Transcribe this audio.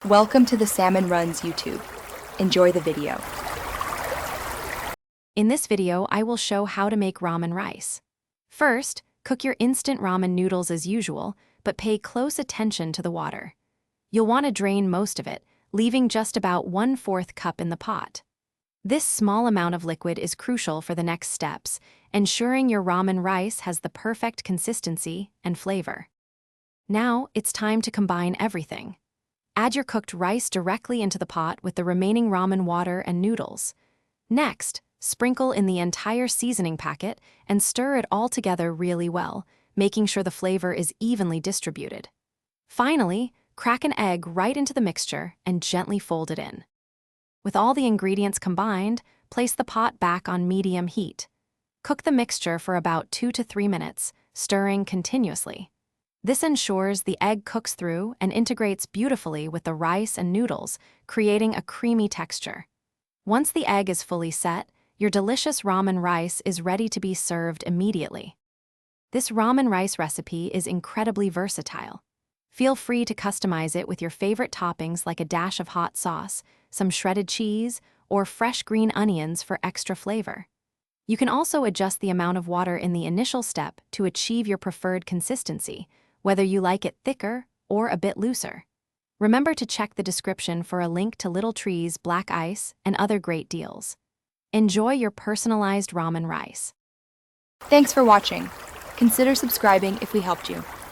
Welcome to the Salmon Runs YouTube. Enjoy the video. In this video, I will show how to make ramen rice. First, cook your instant ramen noodles as usual, but pay close attention to the water. You'll want to drain most of it, leaving just about 1/4 cup in the pot. This small amount of liquid is crucial for the next steps, ensuring your ramen rice has the perfect consistency and flavor. Now, it's time to combine everything. Add your cooked rice directly into the pot with the remaining ramen water and noodles. Next, sprinkle in the entire seasoning packet and stir it all together really well, making sure the flavor is evenly distributed. Finally, crack an egg right into the mixture and gently fold it in. With all the ingredients combined, place the pot back on medium heat. Cook the mixture for about 2 to 3 minutes, stirring continuously. This ensures the egg cooks through and integrates beautifully with the rice and noodles, creating a creamy texture. Once the egg is fully set, your delicious ramen rice is ready to be served immediately. This ramen rice recipe is incredibly versatile. Feel free to customize it with your favorite toppings like a dash of hot sauce, some shredded cheese, or fresh green onions for extra flavor. You can also adjust the amount of water in the initial step to achieve your preferred consistency, whether you like it thicker or a bit looser. Remember to check the description for a link to Little Tree's black ice and other great deals. Enjoy your personalized ramen rice. Thanks for watching. Consider subscribing if we helped you.